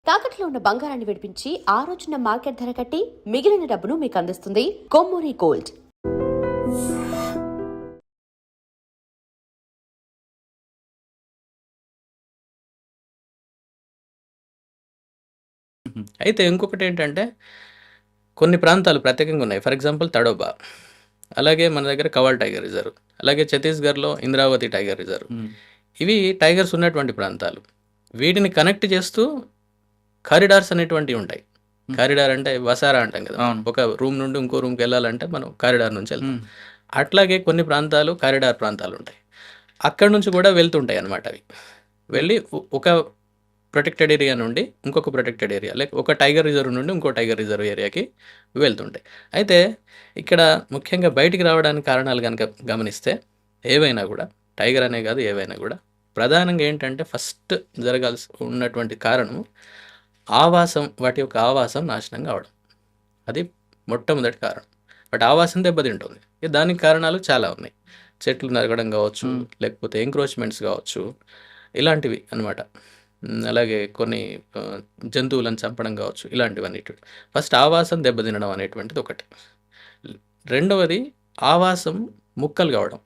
తాకట్లో ఉన్న బంగారాన్ని విడిపించి ఆ రోజున మార్కెట్ ధర కట్టి మిగిలిన డబ్బును మీకు అందిస్తుంది కొమ్మూరి గోల్డ్. అయితే ఇంకొకటి ఏంటంటే కొన్ని ప్రాంతాలు ప్రత్యేకంగా ఉన్నాయి. ఫర్ ఎగ్జాంపుల్ తడోబా, అలాగే మన దగ్గర కవాల్ టైగర్ రిజర్వ్, అలాగే ఛత్తీస్గఢ్లో ఇంద్రావతి టైగర్ రిజర్వ్. ఇవి టైగర్స్ ఉన్నటువంటి ప్రాంతాలు. వీటిని కనెక్ట్ చేస్తూ కారిడార్స్ అనేటువంటివి ఉంటాయి. కారిడార్ అంటే వసారా అంటాం కదా, ఒక రూమ్ నుండి ఇంకో రూమ్కి వెళ్ళాలంటే మనం కారిడార్ నుంచి వెళ్తాం. అట్లాగే కొన్ని ప్రాంతాలు కారిడార్ ప్రాంతాలు ఉంటాయి. అక్కడ నుంచి కూడా వెళ్తుంటాయి అన్నమాట. అవి వెళ్ళి ఒక ప్రొటెక్టెడ్ ఏరియా నుండి ఇంకొక ప్రొటెక్టెడ్ ఏరియా, లైక్ ఒక టైగర్ రిజర్వ్ నుండి ఇంకో టైగర్ రిజర్వ్ ఏరియాకి వెళ్తుంటాయి. అయితే ఇక్కడ ముఖ్యంగా బయటికి రావడానికి కారణాలు కనుక గమనిస్తే ఏవైనా కూడా, టైగర్ అనే కాదు ఏవైనా కూడా, ప్రధానంగా ఏంటంటే ఫస్ట్ జరగాల్సి ఉన్నటువంటి కారణం ఆవాసం, వాటి యొక్క ఆవాసం నాశనం కావడం. అది మొట్టమొదటి కారణం. వాటి ఆవాసం దెబ్బతింటుంది. దానికి కారణాలు చాలా ఉన్నాయి. చెట్లు నరగడం కావచ్చు, లేకపోతే ఎంక్రోచ్మెంట్స్ కావచ్చు, ఇలాంటివి అన్నమాట. అలాగే కొన్ని జంతువులను చంపడం కావచ్చు, ఇలాంటివన్నీ. ఫస్ట్ ఆవాసం దెబ్బతినడం అనేటువంటిది ఒకటి. రెండవది ఆవాసం ముక్కలు కావడం,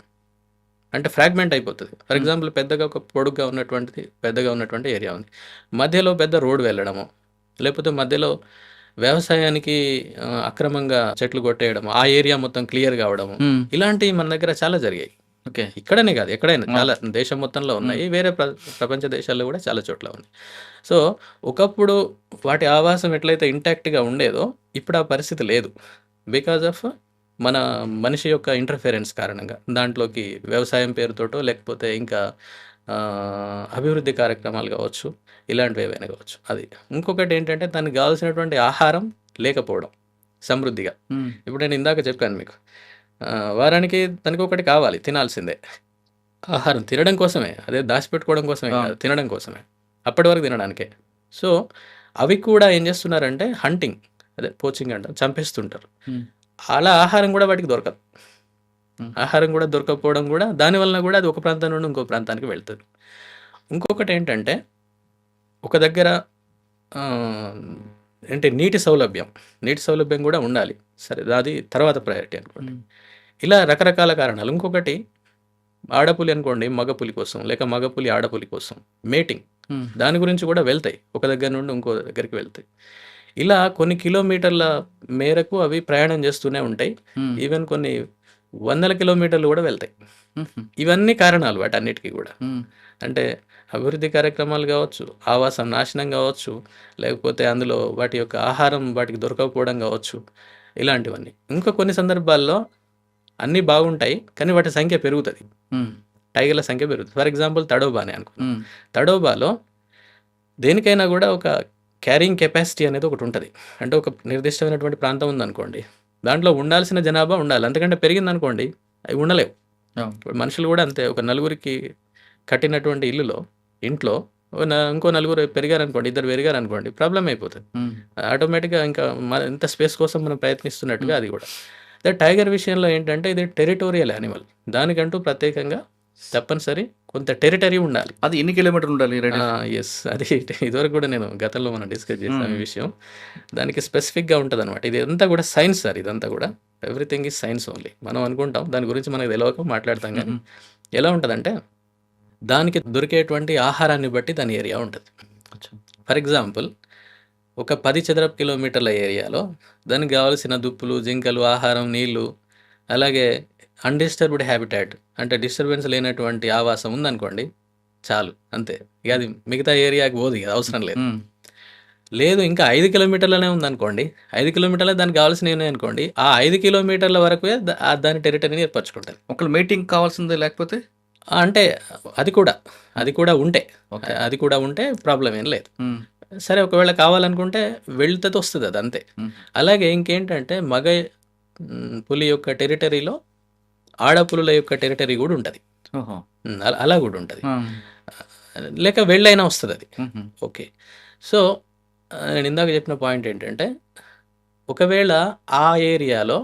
అంటే ఫ్రాగ్మెంట్ అయిపోతుంది. ఫర్ ఎగ్జాంపుల్ పెద్దగా ఒక పొడుగ్గా ఉన్నటువంటి ఏరియా ఉంది, మధ్యలో పెద్ద రోడ్ వెళ్ళడము, లేకపోతే మధ్యలో వ్యవసాయానికి అక్రమంగా చెట్లు కొట్టేయడం, ఆ ఏరియా మొత్తం క్లియర్ కావడము, ఇలాంటివి మన దగ్గర చాలా జరిగాయి. ఓకే, ఇక్కడనే కాదు ఎక్కడైనా చాలా దేశం మొత్తంలో ఉన్నాయి, వేరే ప్రపంచ దేశాల్లో కూడా చాలా చోట్ల ఉన్నాయి. సో ఒకప్పుడు వాటి ఆవాసం ఎట్లయితే ఇంటాక్ట్గా ఉండేదో ఇప్పుడు ఆ పరిస్థితి లేదు. బికాజ్ ఆఫ్ మన మనిషి యొక్క ఇంటర్ఫిరెన్స్ కారణంగా, దాంట్లోకి వ్యవసాయం పేరుతోటో లేకపోతే ఇంకా అభివృద్ధి కార్యక్రమాలు కావచ్చు, ఇలాంటివి ఏవైనా కావచ్చు. అది ఇంకొకటి ఏంటంటే దానికి కావాల్సినటువంటి ఆహారం లేకపోవడం సమృద్ధిగా. ఇప్పుడు నేను ఇందాక చెప్పాను మీకు, వారానికి దానికి ఒకటి కావాలి, తినాల్సిందే ఆహారం. తినడం కోసమే, అదే దాచిపెట్టుకోవడం కోసమే కాదు, తినడం కోసమే, అప్పటి వరకు తినడానికే. సో అవి కూడా ఏం చేస్తున్నారంటే హంటింగ్, అదే పోచింగ్ అంటారు, చంపేస్తుంటారు. అలా ఆహారం కూడా వాటికి దొరకదు. ఆహారం కూడా దొరకకపోవడం కూడా దానివల్ల కూడా అది ఒక ప్రాంతం నుండి ఇంకో ప్రాంతానికి వెళ్తుంది. ఇంకొకటి ఏంటంటే ఒక దగ్గర అంటే నీటి సౌలభ్యం కూడా ఉండాలి. సరే, అది తర్వాత ప్రయారిటీ అనుకోండి. ఇలా రకరకాల కారణాలు. ఇంకొకటి ఆడపులి అనుకోండి, మగపులి కోసం, లేక మగపులి ఆడపులి కోసం మేటింగ్, దాని గురించి కూడా వెళ్తాయి, ఒక దగ్గర నుండి ఇంకో దగ్గరికి వెళ్తాయి. ఇలా కొన్ని కిలోమీటర్ల మేరకు అవి ప్రయాణం చేస్తూనే ఉంటాయి. ఈవెన్ కొన్ని వందల కిలోమీటర్లు కూడా వెళ్తాయి. ఇవన్నీ కారణాలు వాటన్నిటికీ కూడా. అంటే అభివృద్ధి కార్యక్రమాలు కావచ్చు, ఆవాసం నాశనం కావచ్చు, లేకపోతే అందులో వాటి యొక్క ఆహారం వాటికి దొరకకపోవడం కావచ్చు, ఇలాంటివన్నీ. ఇంకా కొన్ని సందర్భాల్లో అన్నీ బాగుంటాయి కానీ వాటి సంఖ్య పెరుగుతుంది, టైగర్ల సంఖ్య పెరుగుతుంది. ఫర్ ఎగ్జాంపుల్ తడోబానే అనుకున్నాం. తడోబాలో దేనికైనా కూడా ఒక క్యారింగ్ కెపాసిటీ అనేది ఒకటి ఉంటుంది. అంటే ఒక నిర్దిష్టమైనటువంటి ప్రాంతం ఉందనుకోండి, దాంట్లో ఉండాల్సిన జనాభా ఉండాలి. అంతకంటే పెరిగిందనుకోండి అవి ఉండలేవు. మనుషులు కూడా అంతే. ఒక నలుగురికి కట్టినటువంటి ఇంట్లో ఇంకో నలుగురు పెరిగారనుకోండి, ఇద్దరు పెరిగారనుకోండి, ప్రాబ్లం అయిపోతుంది ఆటోమేటిక్గా. ఇంకా ఎంత స్పేస్ కోసం మనం ప్రయత్నిస్తున్నట్టుగా అది కూడా. అదే టైగర్ విషయంలో ఏంటంటే ఇది టెరిటోరియల్ యానిమల్, దానికంటూ ప్రత్యేకంగా తప్పనిసరి కొంత టెరిటరీ ఉండాలి. అది ఎన్ని కిలోమీటర్లు ఉండాలి? ఎస్, అది ఇదివరకు కూడా నేను గతంలో మనం డిస్కస్ చేసాం ఈ విషయం. దానికి స్పెసిఫిక్గా ఉంటుంది అనమాట. ఇది అంతా కూడా సైన్స్ సార్, ఇదంతా కూడా ఎవ్రీథింగ్ ఈజ్ సైన్స్ ఓన్లీ. మనం అనుకుంటాం దాని గురించి మనకు తెలియక మాట్లాడతాం, కానీ ఎలా ఉంటుందంటే దానికి దొరికేటువంటి ఆహారాన్ని బట్టి దాని ఏరియా ఉంటుంది. ఫర్ ఎగ్జాంపుల్ ఒక 10 చదరపు కిలోమీటర్ల ఏరియాలో దానికి కావాల్సిన దుప్పులు, జింకలు, ఆహారం, నీళ్లు, అలాగే అన్డిస్టర్బ్డ్ హ్యాబిటాట్, అంటే డిస్టర్బెన్స్ లేనటువంటి ఆవాసం ఉందనుకోండి, చాలు, అంతే. ఇక అది మిగతా ఏరియాకి పోదు, ఇక అవసరం లేదు. ఇంకా 5 కిలోమీటర్లనే ఉందనుకోండి, 5 కిలోమీటర్లే దానికి కావాల్సినవి ఉన్నాయనుకోండి, ఆ 5 కిలోమీటర్ల వరకు దాని టెరిటరీని ఏర్పరచుకుంటుంది. ఒకళ్ళు మీటింగ్ కావాల్సిందే, లేకపోతే అంటే అది కూడా ఉంటే ప్రాబ్లం ఏం లేదు. సరే, ఒకవేళ కావాలనుకుంటే వెళ్తే వస్తుంది, అది అంతే. అలాగే ఇంకేంటంటే మగ పులి యొక్క టెరిటరీలో ఆడపులుల యొక్క టెరిటరీ కూడా ఉంటుంది, అలా కూడా ఉంటుంది. లేక వెళ్ళైనా వస్తుంది అది. ఓకే, సో నేను ఇందాక చెప్పిన పాయింట్ ఏంటంటే ఒకవేళ ఆ ఏరియాలో,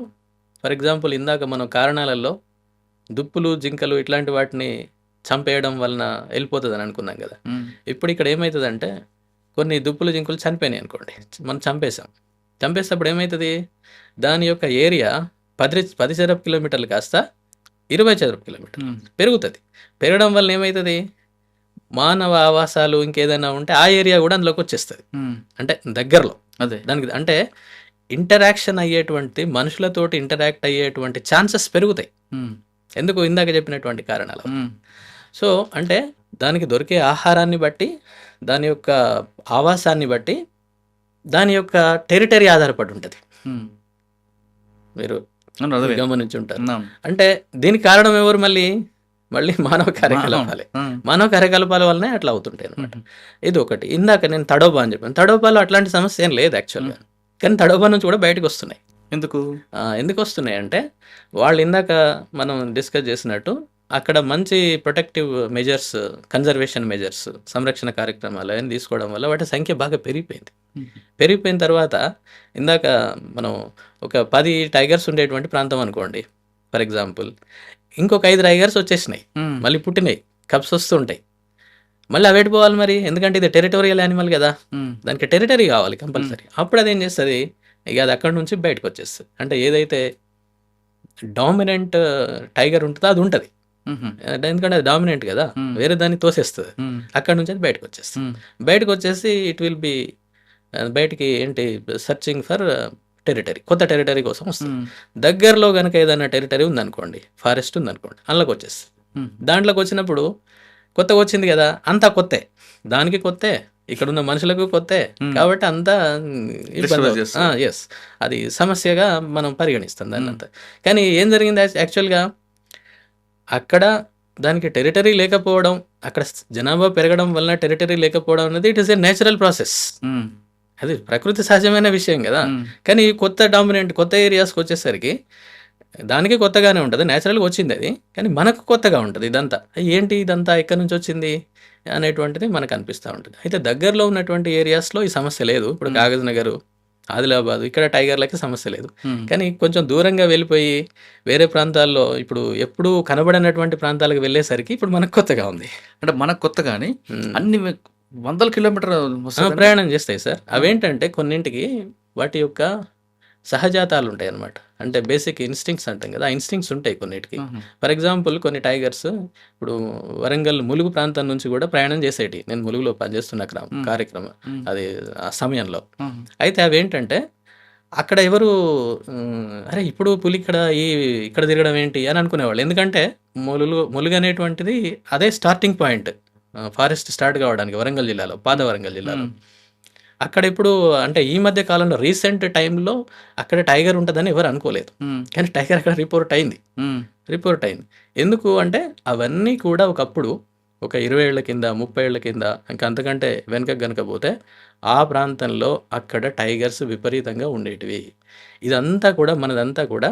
ఫర్ ఎగ్జాంపుల్ ఇందాక మనం కారణాలలో దుప్పులు, జింకలు ఇట్లాంటి వాటిని చంపేయడం వలన వెళ్ళిపోతుంది అని అనుకున్నాం కదా. ఇప్పుడు ఇక్కడ ఏమవుతుందంటే కొన్ని దుప్పులు జింకులు చనిపోయినాయి అనుకోండి, మనం చంపేసినప్పుడు ఏమవుతుంది, దాని యొక్క ఏరియా 10 చదరపు కిలోమీటర్లు కాస్త 20 చదరపు కిలోమీటర్లు పెరుగుతుంది. పెరగడం వల్ల ఏమవుతుంది, మానవ ఆవాసాలు ఇంకేదైనా ఉంటే ఆ ఏరియా కూడా అందులోకి వచ్చేస్తుంది. అంటే దగ్గరలో అదే దానికి అంటే ఇంటరాక్షన్ అయ్యేటువంటి మనుషులతోటి ఇంటరాక్ట్ అయ్యేటువంటి ఛాన్సెస్ పెరుగుతాయి. ఎందుకు, ఇందాక చెప్పినటువంటి కారణాలు. సో అంటే దానికి దొరికే ఆహారాన్ని బట్టి, దాని యొక్క ఆవాసాన్ని బట్టి, దాని యొక్క టెరిటరీ ఆధారపడి ఉంటుంది. మీరు గమనించి ఉంటారు. అంటే దీనికి కారణం ఎవరు, మళ్ళీ మానవ కార్యకలాపాలే. మానవ కార్యకలాపాల వల్లనే అట్లా అవుతుంటాయి అనమాట. ఇది ఒకటి. ఇందాక నేను తడోబా అని చెప్పాను. తడోబాలో అట్లాంటి సమస్య ఏం లేదు యాక్చువల్గా, కానీ తడోబా నుంచి కూడా బయటకు వస్తున్నాయి. ఎందుకు వస్తున్నాయి అంటే, వాళ్ళు ఇందాక మనం డిస్కస్ చేసినట్టు అక్కడ మంచి ప్రొటెక్టివ్ మెజర్స్, కన్జర్వేషన్ మెజర్స్, సంరక్షణ కార్యక్రమాలు అవన్నీ తీసుకోవడం వల్ల వాటి సంఖ్య బాగా పెరిగిపోయిన తర్వాత, ఇందాక మనం ఒక 10 టైగర్స్ ఉండేటువంటి ప్రాంతం అనుకోండి ఫర్ ఎగ్జాంపుల్, ఇంకొక 5 టైగర్స్ వచ్చేసినాయి, మళ్ళీ పుట్టినాయి, కప్స్ వస్తుంటాయి. మళ్ళీ అవేటి పోవాలి మరి, ఎందుకంటే ఇది టెరిటోరియల్ యానిమల్ కదా, దానికి టెరిటరీ కావాలి కంపల్సరీ. అప్పుడు అదేం చేస్తుంది, ఇక అది అక్కడి నుంచి బయటకు వచ్చేస్తుంది. అంటే ఏదైతే డామినెంట్ టైగర్ ఉంటుందో అది ఉంటుంది, ఎందుకంటే అది డామినెంట్ కదా, వేరే దాన్ని తోసేస్తుంది. అక్కడ నుంచి అది బయటకు వచ్చేసి ఇట్ విల్ బి బయటికి ఏంటి సర్చింగ్ ఫర్ టెరిటరీ, కొత్త టెరిటరీ కోసం వస్తుంది. దగ్గరలో కనుక ఏదైనా టెరిటరీ ఉందనుకోండి, ఫారెస్ట్ ఉందనుకోండి, అందులోకి వచ్చేస్తుంది. దాంట్లోకి వచ్చినప్పుడు కొత్తగా వచ్చింది కదా, అంతా కొత్తే, దానికి కొత్తే, ఇక్కడ ఉన్న మనుషులకు కొత్తే, కాబట్టి అంతా ఎస్ అది సమస్యగా మనం పరిగణిస్తాం దాన్ని అంతా. కానీ ఏం జరిగింది యాక్చువల్గా, అక్కడ దానికి టెరిటరీ లేకపోవడం, అక్కడ జనాభా పెరగడం వలన టెరిటరీ లేకపోవడం అనేది it is a natural process, అది ప్రకృతి సహజమైన విషయం కదా. కానీ కొత్త ఏరియాస్కి వచ్చేసరికి దానికి కొత్తగానే ఉంటుంది, నేచురల్గా వచ్చింది అది, కానీ మనకు కొత్తగా ఉంటుంది. ఇదంతా ఏంటి, ఇదంతా ఎక్కడి నుంచి వచ్చింది అనేటువంటిది మనకు అనిపిస్తూ ఉంటుంది. అయితే దగ్గరలో ఉన్నటువంటి ఏరియాస్లో ఈ సమస్య లేదు. ఇప్పుడు కాగజ్ నగర్, ఆదిలాబాద్, ఇక్కడ టైగర్లకి సమస్య లేదు. కానీ కొంచెం దూరంగా వెళ్ళిపోయి వేరే ప్రాంతాల్లో, ఇప్పుడు ఎప్పుడు కనబడినటువంటి ప్రాంతాలకు వెళ్ళేసరికి ఇప్పుడు మనకు కొత్తగా ఉంది. అంటే మనకు కొత్త కానీ అన్ని 100 కిలోమీటర్లు ప్రయాణం చేస్తాయి సార్. అవేంటంటే కొన్నింటికి వాటి యొక్క సహజాతాలు ఉంటాయి అన్నమాట. అంటే బేసిక్ ఇన్స్టింక్ట్స్ అంటాం కదా, ఆ ఇన్స్టింక్ట్స్ ఉంటాయి కొన్నిటికి. ఫర్ ఎగ్జాంపుల్ కొన్ని టైగర్స్ ఇప్పుడు వరంగల్ ములుగు ప్రాంతం నుంచి కూడా ప్రయాణం చేసేటి. నేను ములుగులో పనిచేస్తున్న కార్యక్రమం అది ఆ సమయంలో. అయితే అవి ఏంటంటే అక్కడ ఎవరు అరే ఇప్పుడు పులి ఇక్కడ తిరగడం ఏంటి అని అనుకునేవాళ్ళు. ఎందుకంటే ములుగు అనేటువంటిది అదే స్టార్టింగ్ పాయింట్ ఫారెస్ట్ స్టార్ట్ కావడానికి వరంగల్ జిల్లాలో, పాత వరంగల్ జిల్లాలో. అక్కడ ఇప్పుడు అంటే ఈ మధ్య కాలంలో రీసెంట్ టైంలో అక్కడ టైగర్ ఉంటుందని ఎవరు అనుకోలేదు, కానీ టైగర్ అక్కడ రిపోర్ట్ అయింది. ఎందుకు అంటే అవన్నీ కూడా ఒకప్పుడు ఒక 20 ఏళ్ల కింద, 30 ఏళ్ల కింద, ఇంకా అంతకంటే వెనక గనక పోతే ఆ ప్రాంతంలో అక్కడ టైగర్స్ విపరీతంగా ఉండేటివి. ఇదంతా కూడా మనదంతా కూడా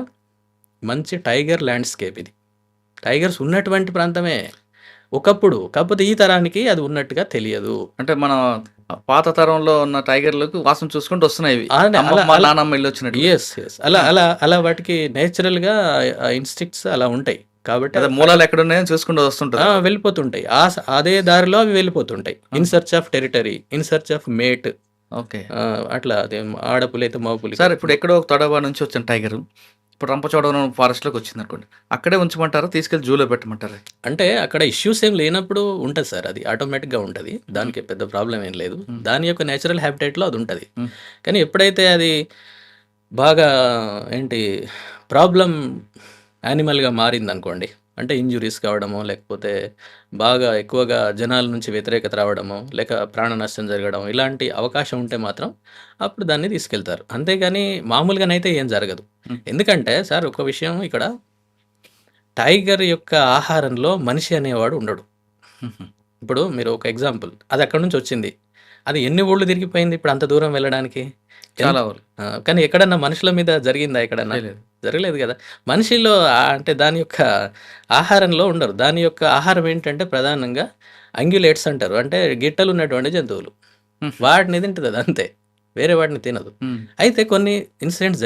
మంచి టైగర్ ల్యాండ్స్కేప్. ఇది టైగర్స్ ఉన్నటువంటి ప్రాంతమే ఒకప్పుడు, కాకపోతే ఈ తరానికి అది ఉన్నట్టుగా తెలియదు. అంటే మన పాత తరంలో ఉన్న టైగర్లకు వాసన చూసుకుంటూ వస్తున్నాయి, నానమ్మ ఇల్లు వచ్చినట్టు. ఎస్ అలా వాటికి నేచురల్గా ఇన్స్టింక్ట్స్ అలా ఉంటాయి. కాబట్టి అదే మూలాలు ఎక్కడ ఉన్నాయని చూసుకుంటూ వస్తుంటాయి, వెళ్ళిపోతుంటాయి. అదే దారిలో అవి వెళ్ళిపోతుంటాయి, in search of territory, in search of mate. Okay, అట్లా అదే ఆడపులి అయితే మగపులి. సార్ ఇప్పుడు ఎక్కడో తడబా నుంచి వచ్చిన టైగర్ ఇప్పుడు రంపచోడవరం ఫారెస్ట్లోకి వచ్చింది అనుకోండి, అక్కడే ఉంచమంటారా, తీసుకెళ్ళి జూలో పెట్టమంటారా? అంటే అక్కడ ఇష్యూస్ ఏం లేనప్పుడు ఉంటుంది సార్, అది ఆటోమేటిక్గా ఉంటుంది, దానికి పెద్ద ప్రాబ్లం ఏం లేదు. దాని యొక్క నేచురల్ హ్యాబిటేట్లో అది ఉంటుంది. కానీ ఎప్పుడైతే అది బాగా ప్రాబ్లం యానిమల్గా మారింది అనుకోండి, అంటే ఇంజురీస్ కావడమో, లేకపోతే బాగా ఎక్కువగా జనాల నుంచి వ్యతిరేకత రావడమో, లేక ప్రాణ నష్టం జరగడం, ఇలాంటి అవకాశం ఉంటే మాత్రం అప్పుడు దాన్ని తీసుకెళ్తారు. అంతేగాని మామూలుగానైతే ఏం జరగదు. ఎందుకంటే సార్ ఒక విషయం, ఇక్కడ టైగర్ యొక్క ఆహారంలో మనిషి అనేవాడు ఉండడు. ఇప్పుడు మీరు ఒక ఎగ్జాంపుల్, అది అక్కడ నుంచి వచ్చింది, అది ఎన్ని ఊళ్ళు తిరిగిపోయింది ఇప్పుడు అంత దూరం వెళ్ళడానికి? చాలా కానీ ఎక్కడన్నా మనుషుల మీద జరిగిందా? ఎక్కడన్నా జరగలేదు కదా. మనిషిలో అంటే దాని యొక్క ఆహారంలో ఉండరు. దాని యొక్క ఆహారం ఏంటంటే ప్రధానంగా అంగ్యులేట్స్ అంటారు, అంటే గిట్టలు ఉన్నటువంటి జంతువులు, వాటిని తింటుంది అది, అంతే, వేరే వాటిని తినదు. అయితే కొన్ని ఇన్సిడెంట్స్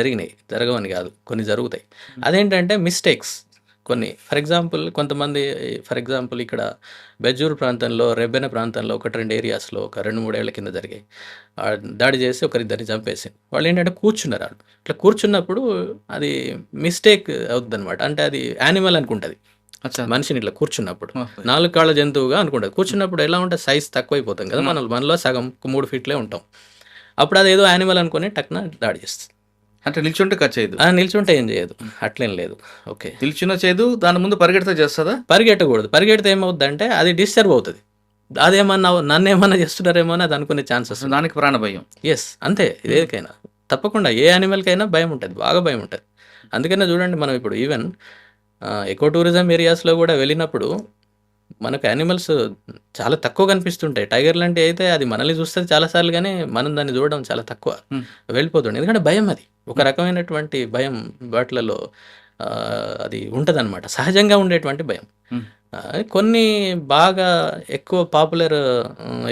జరగవని కాదు, కొన్ని జరుగుతాయి. అదేంటంటే మిస్టేక్స్. కొన్ని. ఫర్ ఎగ్జాంపుల్ కొంతమంది ఫర్ ఎగ్జాంపుల్ ఇక్కడ బెజ్జూర్ ప్రాంతంలో, రెబ్బెన ప్రాంతంలో 1, 2 ఏరియాస్‌లో ఒక 2, 3 ఏళ్ల కింద జరిగాయి. దాడి చేసి ఒకరిద్దరిని చంపేసింది. వాళ్ళేంటంటే కూర్చున్నారు ఆళ్ళు. ఇట్లా కూర్చున్నప్పుడు అది మిస్టేక్ అవుద్దనమాట. అంటే అది యానిమల్ అనుకుంటది. అచ్చా! మనిషిని ఇట్లా కూర్చున్నప్పుడు. ఓకే. 4 కాళ్ళ జంతువుగా అనుకుంటది. కూర్చున్నప్పుడు ఎలా ఉంటది సైజ్ తక్కువైపోతాం కదా! మనలో సగం 3 ఫీట్లే ఉంటాం. అప్పుడు అదేదో యానిమల్ అనుకోని టక్‌న దాడి చేస్తది. అంటే నిల్చుంటే కట్ చేయదు. నిల్చుంటే ఏం చేయదు. అట్లేం లేదు. ఓకే. నిల్చున్న చేయదు, దాని ముందు పరిగెడితే చేస్తదా? పరిగెట్టకూడదు. పరిగెడితే ఏమవుద్దంటే అది డిస్టర్బ్ అవుతది. అదేమన్నా నన్నేమన్నా చేస్తున్నారేమో అని అది అనుకునే ఛాన్సెస్. దానికి ప్రాణ భయం. యెస్. అంతే దేనికైనా. తప్పకుండా ఏ యానిమల్‌కైనా భయం ఉంటది. బాగా భయం ఉంటది. అందుకనే చూడండి మనం ఇప్పుడు ఈవెన్ ఎకో టూరిజం ఏరియాస్‌లో కూడా వెళ్ళినప్పుడు మనకు యానిమల్స్ చాలా తక్కువ కనిపిస్తుంటాయి. టైగర్ లాంటివి అయితే అది మనల్ని చూస్తది చాలా సార్లు గానీ, మనం దాన్ని చూడడం చాలా తక్కువ. హ్మ్. వెళ్ళిపోతుండే. ఎందుకంటే భయం అది. ఒక రకమైనటువంటి భయం వాటిలలో అది ఉంటదనమాట. సహజంగా ఉండేటువంటి భయం. హ్మ్. కొన్ని బాగా ఎక్కువ పాపులర్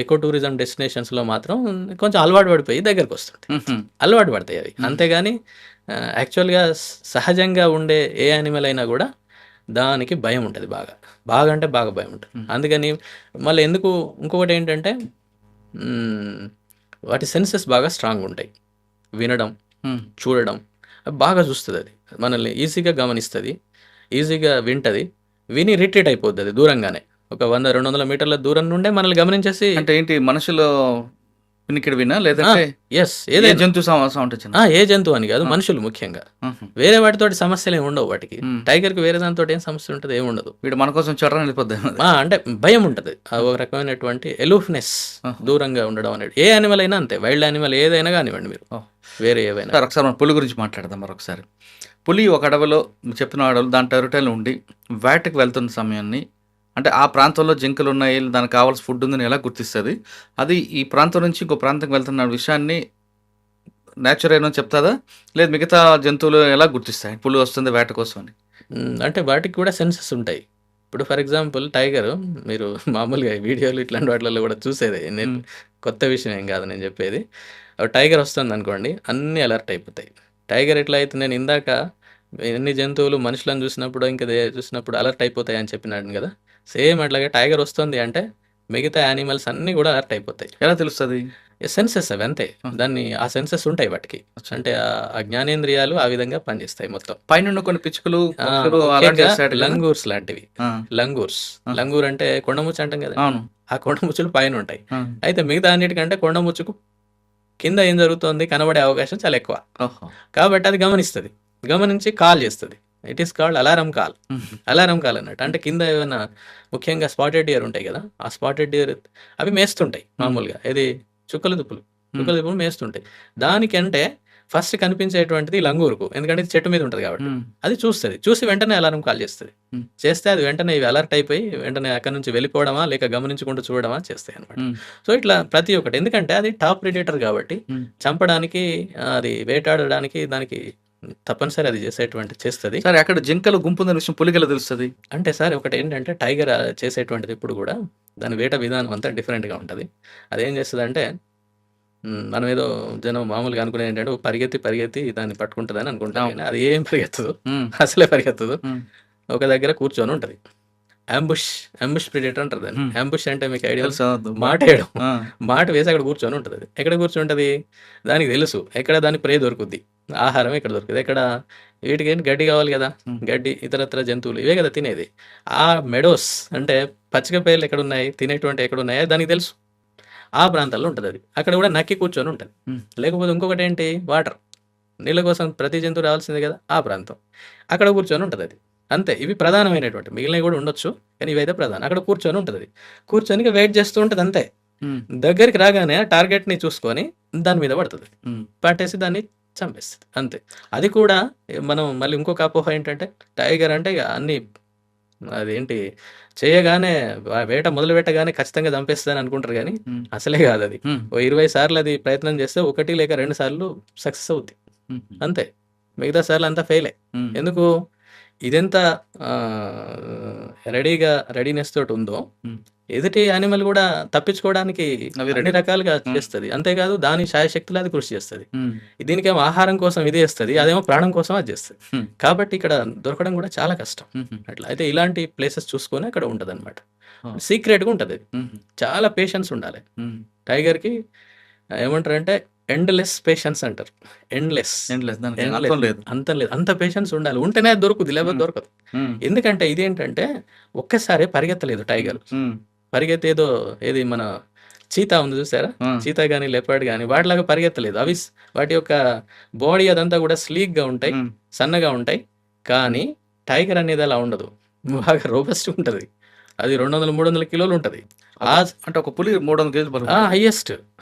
ఎకో టూరిజం డెస్టినేషన్స్‌లో మాత్రం కొంచెం అలవాటు పడిపోయి దగ్గరకొస్తుంటాయి. హుహు. అలవాటు పడతాయి అవి. అంతేగాని యాక్చువల్‌గా సహజంగా ఉండే ఏ యానిమల్ అయినా గూడా దానికి భయం ఉంటది బాగా. బాగా అంటే బాగా భయం ఉంటది. అందుకని మళ్ళీ ఎందుకు ఇంకొకటేంటంటే వాటి సెన్సెస్ బాగా స్ట్రాంగుంటాయి. వినడం, హ్మ్. చూడడం బాగా చూస్తదది. మనల్ని ఈజీగా గమనిస్తది. ఈజీగా వింటది. విని రిట్రీట్ అయిపోద్దది దూరంగానే. ఒక 100, 200 మీటర్ల దూరం నుండే మనల్ని గమనించేసి అంటే ఏంటి మనుషులు వినికిడి వినా? లేదంటే యెస్. ఏ ఏదైనా జంతు సౌండ్ వచ్చిందా? ఏ జంతువు అని కాదు. మనుషులు ముఖ్యంగా. హుహు. వేరే వాటితోటి సమస్యలేమి ఉండవు వాటికి. హ్మ్. టైగర్‌కి వేరే దానితోటి ఏం సమస్య ఉంటది? ఏముండదు. వీడు మన కోసం చూడడానికి వెళ్ళిపోద్దేమో అది. అంటే భయం ఉంటది. ఒక రకమైనటువంటి ఎలూఫ్‌నెస్ దూరంగా ఉండడం అనేది. ఏ యానిమల్ అయినా అంతే. వైల్డ్ యానిమల్ ఏదైనా గానివ్వండి మీరు. ఓహ్! వేరే ఏవైనా. సార్ ఒకసారి మనం పులి గురించి మాట్లాడదాం మరొకసారి. పులి ఒక అడవిలో చెప్పిన అడవులు దాని టెరిటరీలో ఉండి వేటకి వెళ్తున్న సమయాన్ని అంటే ఆ ప్రాంతంలో జింకలు ఉన్నాయి, దానికి కావాల్సిన ఫుడ్ ఉందని ఎలా గుర్తిస్తది? అది ఈ ప్రాంతం నుంచి ఇంకో ప్రాంతంకి వెళ్తున్న విషయాన్ని నేచర్ ఏమో చెప్తాదా? లేదు మిగతా జంతువులు ఎలా గుర్తిస్తాయి? పులి వస్తుంది వేట కోసం అని. అంటే వాటికి కూడా సెన్సెస్ ఉంటాయి. ఇప్పుడు ఫర్ ఎగ్జాంపుల్ టైగరు మీరు మామూలుగా ఈ వీడియోలు ఇట్లాంటి వాటిలలో కూడా చూసేదే. నేను కొత్త విషయం ఏం కాదు నేను చెప్పేది. టైగర్ వస్తుందనుకోండి అన్నీ అలర్ట్ అయిపోతాయి. టైగర్ ఎట్లా అయితే నేను ఇందాక ఎన్ని జంతువులు మనుషులను చూసినప్పుడు ఇంకా చూసినప్పుడు అలర్ట్ అయిపోతాయి అని చెప్పినాను కదా! సేమ్ అట్లాగే టైగర్ వస్తుంది అంటే మిగతా యానిమల్స్ అన్నీ కూడా అలర్ట్ అయిపోతాయి. ఎలా తెలుస్తది? సెన్సెస్ అవి అంతే. ఆ సెన్సెస్ ఉంటాయి వాటికి. అంటే ఆ జ్ఞానేంద్రియాలు ఆ విధంగా పనిచేస్తాయి మొత్తం. పైనున్న కొన్ని పిచ్చుకలు, పక్షులు అలర్ట్ ముఖ్యంగా చేస్తాయట కదా? లంగూర్స్ లాంటివి. ఆ! లంగూర్ అంటే కొండముచ్చు అంటాం కదా! అవును. ఆ కొండముచ్చులు పైన ఉంటాయి. ఆ! అయితే మిగతా అన్నిటికంటే కొండముచ్చుకు కింద ఏం జరుగుతోంది కనబడే అవకాశం చాలా ఎక్కువ. ఓహో! కాబట్టి అది గమనిస్తది. గమనించి కాల్ చేస్తది. It is called alarm call. హుహు. అలారం కాల్ అన్నట్టు. అంటే కింద ఏమైనా ముఖ్యంగా స్పాటెడ్ డియర్ ఉంటాయి కదా! ఆ స్పాటెడ్ డియర్ అవి మేస్తుంటాయి మామూలుగా. చుక్కల దుప్పులు. చుక్కల దుప్పులు మేస్తుంటాయి. దానికంటే ఫస్ట్ కనిపించేటువంటిది లంగూరుకు. ఎందుకంటే ఇది చెట్టు మీద ఉంటది కాబట్టి. హ్మ్. అది చూస్తది. చూసి వెంటనే అలారం కాల్ చేస్తది. హ్మ్. చేస్తే అది వెంటనే ఇవి అలర్ట్ అయిపోయి వెంటనే అక్కడి నుంచి వెళ్ళిపోవడమా, లేక గమనించకుండా చూడడమా చేస్తాయన్నమాట. హ్మ్. సో, ఇట్లా ప్రతి ఒక్కటి. ఎందుకంటే అది టాప్ ప్రెడేటర్ కాబట్టి హ్మ్. చంపడానికి అది వేటాడడానికి దానికి తప్పనిసరి అది చేస్తది. సరే అక్కడ జింకలు గుంపుందన్న విషయం పులికెలా తెలుస్తది? అంటే సార్ ఒకటేంటంటే టైగర్ చేసేటువంటిది ఎప్పుడు కూడా దాని వేట విధానం అంతా డిఫరెంట్‌గా ఉంటది. అదేం చేస్తదంటే మనం ఏదో జనం మామూలుగా అనుకునేది ఏంటంటే పరిగెత్తి దాన్ని పట్టుకుంటదని అనుకుంటాం. అవును. కానీ అది ఏం పరిగెత్తదు. హ్మ్. అసలే పరిగెత్తదు. హ్మ్. ఒక దగ్గర కూర్చొని ఉంటది. అంబుష్ ప్రెడేటర్ అంటారు దాన్ని. హ్మ్. అంబుష్ అంటే మీకు ఐడియా తెలుసా? మాటేయడం. ఆ! మాట వేసి అక్కడ కూర్చొని ఉంటదది. ఎక్కడ కూర్చుంటది? దానికి తెలుసు. ఎక్కడ దాని ప్రే దొరుకుద్ది. ఆహారం ఎక్కడ దొరుకుద్ది. వీటికేంటి గడ్డి కావాలి కదా! హ్మ్. గడ్డి ఇతరత్ర జంతువులు ఇవే కదా తినేది. ఆ మెడోస్ అంటే పచ్చిక బయళ్ళు ఎక్కడున్నాయి, తినేటువంటివి ఎక్కడున్నాయో దానికి తెలుసు. ఆ ప్రాంతాల్లో ఉంటదది. అక్కడ కూడా నక్కి కూర్చొని ఉంటది. హ్మ్. లేకపోతే ఇంకొకటేంటి వాటర్. నీళ్ళ కోసం ప్రతి జంతువు రావాల్సిందే కదా! ఆ ప్రాంతం. అక్కడ కూర్చొని ఉంటదది. అంతే. ఇవి ప్రధానమైనటువంటివి. మిగిలినవి కూడా ఉండొచ్చు. కానీ ఇవైతే ప్రధానం. అక్కడ కూర్చొని ఉంటదది. కూర్చొని ఇక వెయిట్ చేస్తూ ఉంటది అంతే. హ్మ్. దగ్గరికి రాగానే ఆ టార్గెట్‌ని చూసుకొని దాని మీద పడతది. హ్మ్. పట్టేసి దాన్ని చంపేస్తది. అంతే. అది కూడా మనం మళ్ళీ ఇంకొక అపోహ ఏంటంటే టైగర్ అంటే ఇగ అన్నీ అదేంటి చేయగానే వేట మొదలుపెట్టగానే ఖచ్చితంగా చంపేస్తదని అనుకుంటారు గానీ హ్మ్. అసలే కాదది. హ్మ్. ఓ 20 సార్లు అది ప్రయత్నం చేస్తే 1 లేక 2 సార్లు సక్సెస్ అవుద్ది. హుహు. అంతే. మిగతా సార్లు అంతా ఫెయిలే. హ్మ్. ఎందుకు? ఇదెంత రెడీనెస్ తోటి ఉందో ఉమ్. ఎదుటి యానిమల్ కూడా తప్పించుకోవడానికి అవి అన్ని ready. రకాలుగా చేస్తుంది. అంతేకాదు దాని శాయశక్తులు అది కృషి చేస్తుంది. ఉమ్. దీనికేమో ఆహారం కోసం ఇది చేస్తుంది, అదేమో ప్రాణం కోసం అది చేస్తుంది. Hmm. కాబట్టి ఇక్కడ దొరకడం కూడా చాలా కష్టం. ఉమ్. అట్లా అయితే ఇలాంటి ప్లేసెస్ చూసుకొని అక్కడ ఉంటుంది అనమాట. Oh. సీక్రెట్గా ఉంటుంది అది. ఉమ్. చాలా పేషెన్స్ ఉండాలి ఉమ్. టైగర్కి. ఏమంటారంటే ఎండ్లెస్ పేషెన్స్ అంటారు. Endless Endless. దానికి అర్థం లేదు. అంత పేషెన్స్ ఉండాలి. ఉంటేనే అది దొరుకుతుంది, లేకపోతే దొరకదు. ఉమ్. ఎందుకంటే ఇదేంటంటే ఒక్కసారి పరిగెత్తలేదు టైగర్. ఉమ్. పరిగెత్తేదో ఏది మన చీతా ఉంది చూసారా, ఆ. చీతా కానీ లెపర్డ్ కానీ వాటిలాగా పరిగెత్తలేదు. అవి వాటి యొక్క బాడీ అదంతా కూడా స్లీక్గా ఉంటాయి, ఉమ్. సన్నగా ఉంటాయి. కానీ టైగర్ అనేది అలా ఉండదు, బాగా రోబస్ట్ ఉంటుంది. అది 200-300 కిలోలు ఉంటుంది. అంటే ఒక పులి 300 కేజీలు బరువు. హైయెస్ట్